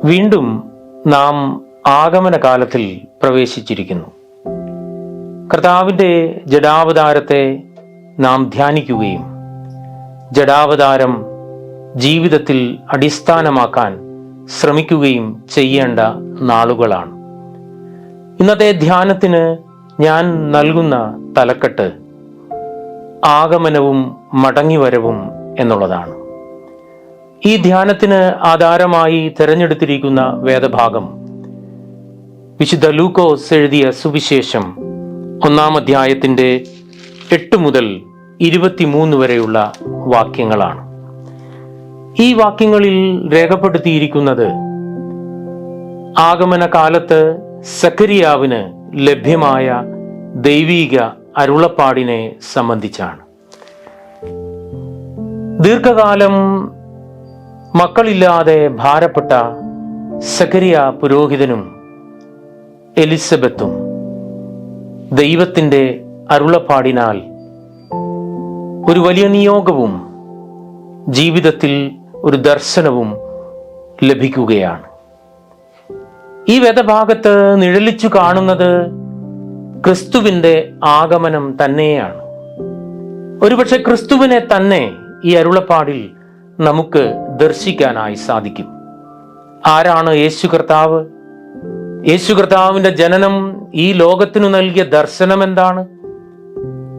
വീണ്ടും നാം ആഗമന കാലത്തിൽ പ്രവേശിച്ചിരിക്കുന്നു. കർത്താവിൻ്റെ ജഡാവതാരത്തെ നാം ധ്യാനിക്കുകയും ജഡാവതാരം ജീവിതത്തിൽ അടിസ്ഥാനമാക്കാൻ ശ്രമിക്കുകയും ചെയ്യേണ്ട നാളുകളാണ്. ഇന്നത്തെ ധ്യാനത്തിന് ഞാൻ നൽകുന്ന തലക്കെട്ട് ആഗമനവും മടങ്ങിവരവും എന്നുള്ളതാണ്. ഈ ധ്യാനത്തിന് ആധാരമായി തിരഞ്ഞെടുത്തിരിക്കുന്ന വേദഭാഗം വിശുദ്ധ ലൂക്കോസ് എഴുതിയ സുവിശേഷം 1-ാം അധ്യായത്തിൻ്റെ 8 മുതൽ 23 വരെയുള്ള വാക്യങ്ങളാണ്. ഈ വാക്യങ്ങളിൽ രേഖപ്പെടുത്തിയിരിക്കുന്നത് ആഗമന കാലത്ത് സഖരിയാവിന് ലഭ്യമായ ദൈവീക അരുളപ്പാടിനെ സംബന്ധിച്ചാണ്. ദീർഘകാലം മക്കളില്ലാതെ ഭാരപ്പെട്ട സഖരിയ പുരോഹിതനും എലിസബത്തും ദൈവത്തിൻ്റെ അരുളപ്പാടിനാൽ ഒരു വലിയ നിയോഗവും ജീവിതത്തിൽ ഒരു ദർശനവും ലഭിക്കുകയാണ്. ഈ വേദഭാഗത്ത് നിഴലിച്ചു കാണുന്നത് ക്രിസ്തുവിൻ്റെ ആഗമനം തന്നെയാണ്. ഒരുപക്ഷെ ക്രിസ്തുവിനെ തന്നെ ഈ അരുളപ്പാടിൽ നമുക്ക് ദർശിക്കാനായി സാധിക്കും. ആരാണ് യേശു കർത്താവ്? യേശു കർത്താവിൻ്റെ ജനനം ഈ ലോകത്തിനു നൽകിയ ദർശനം എന്താണ്?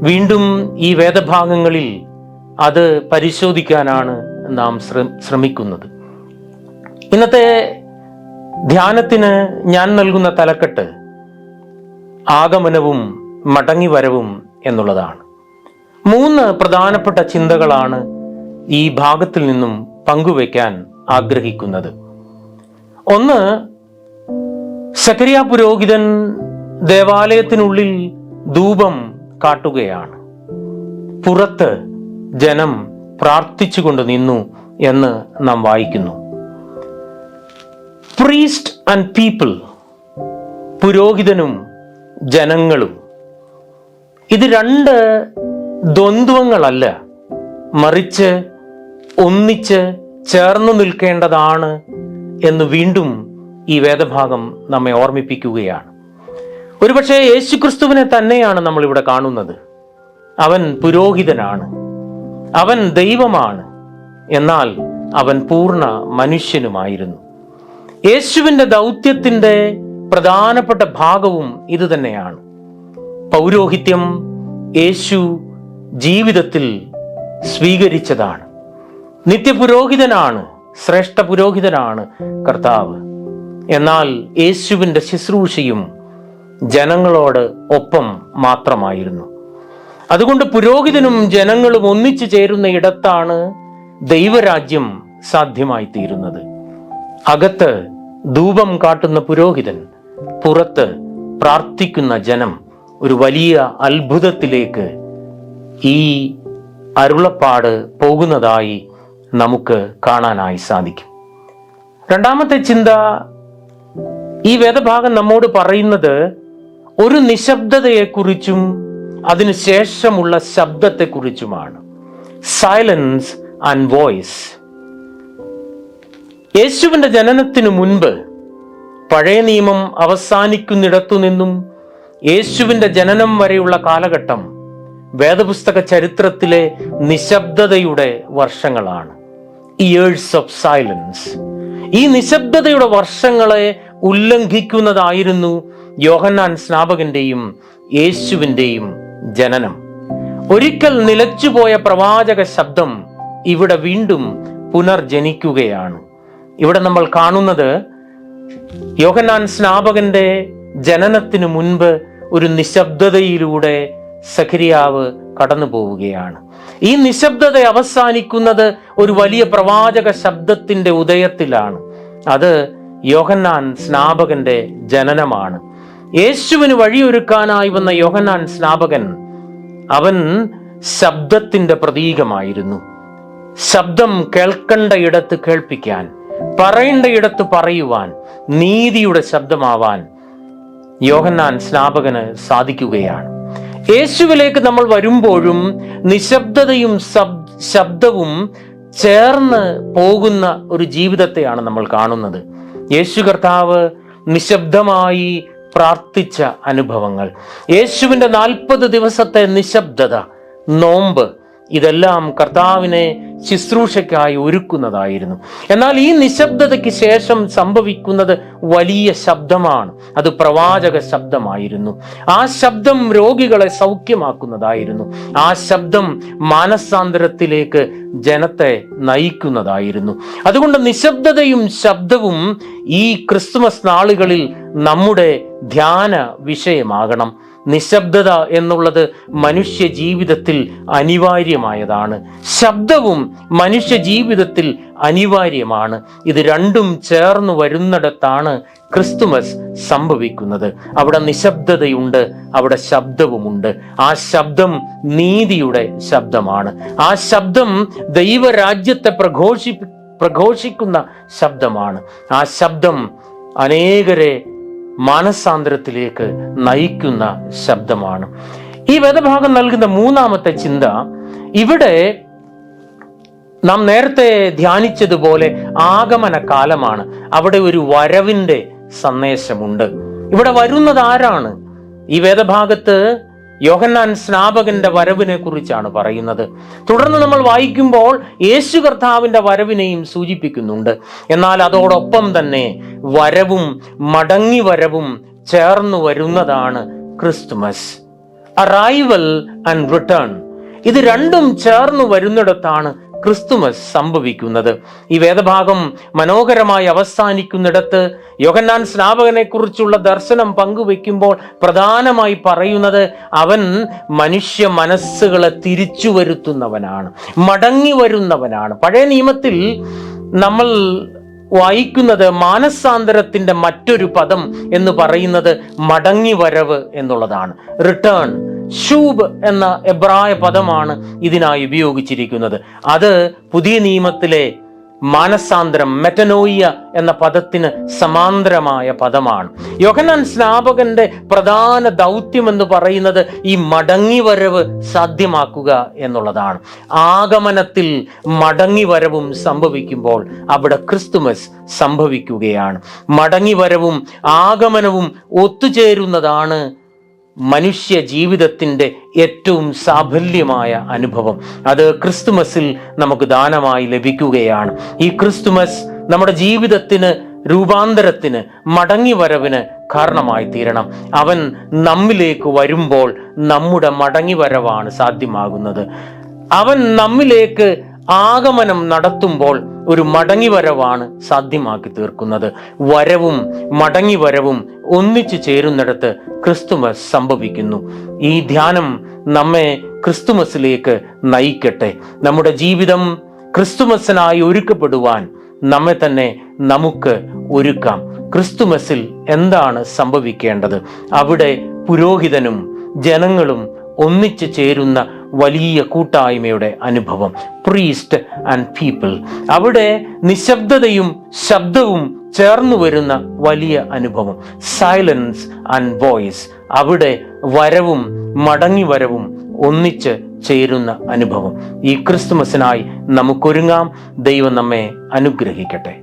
വീണ്ടും ഈ വേദഭാഗങ്ങളിൽ അത് പരിശോധിക്കാനാണ് നാം ശ്രമിക്കുന്നത്. ഇന്നത്തെ ധ്യാനത്തിന് ഞാൻ നൽകുന്ന തലക്കെട്ട് ആഗമനവും മടങ്ങിവരവും എന്നുള്ളതാണ്. 3 പ്രധാനപ്പെട്ട ചിന്തകളാണ് ഈ ഭാഗത്തിൽ നിന്നും പങ്കുവയ്ക്കാൻ ആഗ്രഹിക്കുന്നത്. ഒന്ന്, സഖരിയ പുരോഹിതൻ ദേവാലയത്തിനുള്ളിൽ ധൂപം കാട്ടുകയാണ്. പുറത്ത് ജനം പ്രാർത്ഥിച്ചുകൊണ്ട് നിന്നു എന്ന് നാം വായിക്കുന്നു. പ്രീസ്റ്റ് ആൻഡ് പീപ്പിൾ, പുരോഹിതനും ജനങ്ങളും, ഇത് 2 ദ്വന്ദ്വങ്ങളല്ല, മറിച്ച് ഒന്നിച്ച് ചേർന്നു നിൽക്കേണ്ടതാണ് എന്ന് വീണ്ടും ഈ വേദഭാഗം നമ്മെ ഓർമ്മിപ്പിക്കുകയാണ്. ഒരുപക്ഷെ യേശുക്രിസ്തുവിനെ തന്നെയാണ് നമ്മൾ ഇവിടെ കാണുന്നത്. അവൻ പുരോഹിതനാണ്, അവൻ ദൈവമാണ്, എന്നാൽ അവൻ പൂർണ്ണ മനുഷ്യനുമായിരുന്നു. യേശുവിൻ്റെ ദൗത്യത്തിൻ്റെ പ്രധാനപ്പെട്ട ഭാഗവും ഇത് തന്നെയാണ്. പൗരോഹിത്യം യേശു ജീവിതത്തിൽ സ്വീകരിച്ചതാണ്. നിത്യപുരോഹിതനാണ്, ശ്രേഷ്ഠ പുരോഹിതനാണ് കർത്താവ്. എന്നാൽ യേശുവിൻ്റെ ശുശ്രൂഷയും ജനങ്ങളോട് ഒപ്പം മാത്രമായിരുന്നു. അതുകൊണ്ട് പുരോഹിതനും ജനങ്ങളും ഒന്നിച്ചു ചേരുന്ന ഇടത്താണ് ദൈവരാജ്യം സാധ്യമായി തീരുന്നത്. അകത്ത് ധൂപം കാട്ടുന്ന പുരോഹിതൻ, പുറത്ത് പ്രാർത്ഥിക്കുന്ന ജനം, ഒരു വലിയ അത്ഭുതത്തിലേക്ക് ഈ അരുളപ്പാട് പോകുന്നതായി നമുക്ക് കാണാനായി സാധിക്കും. രണ്ടാമത്തെ ചിന്ത, ഈ വേദഭാഗം നമ്മോട് പറയുന്നത് ഒരു നിശബ്ദതയെക്കുറിച്ചും അതിനുശേഷമുള്ള ശബ്ദത്തെക്കുറിച്ചുമാണ്. Silence and voice. യേശുവിൻ്റെ ജനനത്തിനു മുൻപ് പഴയ നിയമം അവസാനിക്കുന്നിടത്തു നിന്നും യേശുവിൻ്റെ ജനനം വരെയുള്ള കാലഘട്ടം വേദപുസ്തക ചരിത്രത്തിലെ നിശബ്ദതയുടെ വർഷങ്ങളാണ്. Years of silence. ഈ നിശബ്ദതയുടെ വർഷങ്ങളെ ഉല്ലംഘിക്കുന്നതായിരുന്നു യോഹന്നാൻ സ്നാപകന്റെയും യേശുവിൻ്റെയും ജനനം. ഒരിക്കൽ നിലച്ചുപോയ പ്രവാചക ശബ്ദം ഇവിടെ വീണ്ടും പുനർജനിക്കുകയാണ്. ഇവിടെ നമ്മൾ കാണുന്നത് യോഹന്നാൻ സ്നാപകന്റെ ജനനത്തിനു മുൻപ് ഒരു നിശബ്ദതയിലൂടെ സഖരിയാവ് കടന്നു പോവുകയാണ്. ഈ നിശബ്ദത അവസാനിക്കുന്നത് ഒരു വലിയ പ്രവാചക ശബ്ദത്തിന്റെ ഉദയത്തിലാണ്. അത് യോഹന്നാൻ സ്നാപകന്റെ ജനനമാണ്. യേശുവിന് വഴിയൊരുക്കാനായി വന്ന യോഹന്നാൻ സ്നാപകൻ, അവൻ ശബ്ദത്തിന്റെ പ്രതീകമായിരുന്നു. ശബ്ദം കേൾക്കേണ്ട ഇടത്ത് കേൾപ്പിക്കാൻ, പറയേണ്ട ഇടത്ത് പറയുവാൻ, നീതിയുടെ ശബ്ദമാവാൻ യോഹന്നാൻ സ്നാപകന് സാധിക്കുകയാണ്. യേശുവിലേക്ക് നമ്മൾ വരുമ്പോഴും നിശബ്ദതയും ശബ്ദവും ചേർന്ന് പോകുന്ന ഒരു ജീവിതത്തെയാണ് നമ്മൾ കാണുന്നത്. യേശു കർത്താവ് നിശബ്ദമായി പ്രാർത്ഥിച്ച അനുഭവങ്ങൾ, യേശുവിൻ്റെ 40 ദിവസത്തെ നിശബ്ദത, നോമ്പ്, ഇതെല്ലാം കർത്താവിനെ ശുശ്രൂഷയ്ക്കായി ഒരുക്കുന്നതായിരുന്നു. എന്നാൽ ഈ നിശബ്ദതയ്ക്ക് ശേഷം സംഭവിക്കുന്നത് വലിയ ശബ്ദമാണ്. അത് പ്രവാചക ശബ്ദമായിരുന്നു. ആ ശബ്ദം രോഗികളെ സൗഖ്യമാക്കുന്നതായിരുന്നു. ആ ശബ്ദം മാനസാന്തരത്തിലേക്ക് ജനത്തെ നയിക്കുന്നതായിരുന്നു. അതുകൊണ്ട് നിശബ്ദതയും ശബ്ദവും ഈ ക്രിസ്തുമസ് നാളുകളിൽ നമ്മുടെ ധ്യാന വിഷയമാകണം. നിശബ്ദത എന്നുള്ളത് മനുഷ്യ ജീവിതത്തിൽ അനിവാര്യമായതാണ്. ശബ്ദവും മനുഷ്യ ജീവിതത്തിൽ അനിവാര്യമാണ്. ഇത് രണ്ടും ചേർന്ന് വരുന്നിടത്താണ് ക്രിസ്തുമസ് സംഭവിക്കുന്നത്. അവിടെ നിശബ്ദതയുണ്ട്, അവിടെ ശബ്ദവുമുണ്ട്. ആ ശബ്ദം നീതിയുടെ ശബ്ദമാണ്. ആ ശബ്ദം ദൈവരാജ്യത്തെ പ്രഘോഷിക്കുന്ന ശബ്ദമാണ്. ആ ശബ്ദം അനേകരെ മാനസാന്തരത്തിലേക്ക് നയിക്കുന്ന ശബ്ദമാണ്. ഈ വേദഭാഗം നൽകുന്ന മൂന്നാമത്തെ ചിന്ത, ഇവിടെ നാം നേരത്തെ ധ്യാനിച്ചതുപോലെ ആഗമന കാലമാണ്. അവിടെ ഒരു വരവിൻ്റെ സന്ദേശമുണ്ട്. ഇവിടെ വരുന്നത് ആരാണ്? ഈ വേദഭാഗത്ത് യോഹന്നാൻ സ്നാപകന്റെ വരവിനെ കുറിച്ചാണ് പറയുന്നത്. തുടർന്ന് നമ്മൾ വായിക്കുമ്പോൾ യേശു കർത്താവിന്റെ വരവിനെയും സൂചിപ്പിക്കുന്നുണ്ട്. എന്നാൽ അതോടൊപ്പം തന്നെ വരവും മടങ്ങി വരവും ചേർന്നു വരുന്നതാണ് ക്രിസ്തുമസ്. അറൈവൽ ആൻഡ് റിട്ടേൺ, ഇത് രണ്ടും ചേർന്നു വരുന്നിടത്താണ് ക്രിസ്തുമസ് സംഭവിക്കുന്നത്. ഈ വേദഭാഗം മനോഹരമായി അവസാനിക്കുന്നിടത്ത് യോഹന്നാൻ സ്നാപകനെ കുറിച്ചുള്ള ദർശനം പങ്കുവെക്കുമ്പോൾ പ്രധാനമായി പറയുന്നത് അവൻ മനുഷ്യ മനസ്സുകളെ തിരിച്ചു വരുത്തുന്നവനാണ്, മടങ്ങി വരുന്നവനാണ്. പഴയ നിയമത്തിൽ നമ്മൾ വായിക്കുന്നത് മാനസാന്തരത്തിന്റെ മറ്റൊരു പദം എന്ന് പറയുന്നത് മടങ്ങി വരവ് എന്നുള്ളതാണ്. റിട്ടേൺ, ഷൂബ് എന്ന എബ്രായ പദമാണ് ഇതിനായി ഉപയോഗിച്ചിരിക്കുന്നത്. അത് പുതിയ നിയമത്തിലെ മാനസാന്തരം, മെറ്റനോയിയ എന്ന പദത്തിന് സമാന്തരമായ പദമാണ്. യോഹന്നാൻ സ്നാപകന്റെ പ്രധാന ദൗത്യം എന്ന് പറയുന്നത് ഈ മടങ്ങിവരവ് സാധ്യമാക്കുക എന്നുള്ളതാണ്. ആഗമനത്തിൽ മടങ്ങിവരവും സംഭവിക്കുമ്പോൾ അവിടെ ക്രിസ്തുമസ് സംഭവിക്കുകയാണ്. മടങ്ങിവരവും ആഗമനവും ഒത്തുചേരുന്നതാണ് മനുഷ്യ ജീവിതത്തിൻ്റെ ഏറ്റവും സാഫല്യമായ അനുഭവം. അത് ക്രിസ്തുമസിൽ നമുക്ക് ദാനമായി ലഭിക്കുകയാണ്. ഈ ക്രിസ്തുമസ് നമ്മുടെ ജീവിതത്തിന് രൂപാന്തരത്തിന്, മടങ്ങിവരവിന് കാരണമായി തീരണം. അവൻ നമ്മിലേക്ക് വരുമ്പോൾ നമ്മുടെ മടങ്ങിവരവാണ് സാധ്യമാകുന്നത്. അവൻ നമ്മിലേക്ക് ആഗമനം നടത്തുമ്പോൾ ഒരു മടങ്ങിവരവാണ് സാധ്യമാക്കി തീർക്കുന്നത്. വരവും മടങ്ങിവരവും ഒന്നിച്ചു ചേരുന്നിടത്ത് ക്രിസ്തുമസ് സംഭവിക്കുന്നു. ഈ ധ്യാനം നമ്മെ ക്രിസ്തുമസിലേക്ക് നയിക്കട്ടെ. നമ്മുടെ ജീവിതം ക്രിസ്തുമസിനായി ഒരുക്കപ്പെടുവാൻ നമ്മെ തന്നെ നമുക്ക് ഒരുക്കാം. ക്രിസ്തുമസിൽ എന്താണ് സംഭവിക്കേണ്ടത്? അവിടെ പുരോഹിതനും ജനങ്ങളും ഒന്നിച്ചു ചേരുന്ന വലിയ കൂട്ടായ്മയുടെ അനുഭവം, പ്രീസ്റ്റ് ആൻഡ് പീപ്പിൾ. അവിടെ നിശബ്ദതയും ശബ്ദവും ചേർന്നു വരുന്ന വലിയ അനുഭവം, സൈലൻസ് ആൻഡ് വോയിസ്. അവിടെ വരവും മടങ്ങിവരവും ഒന്നിച്ച് ചേരുന്ന അനുഭവം. ഈ ക്രിസ്തുമസിനായി നമുക്കൊരുങ്ങാം. ദൈവം നമ്മെ അനുഗ്രഹിക്കട്ടെ.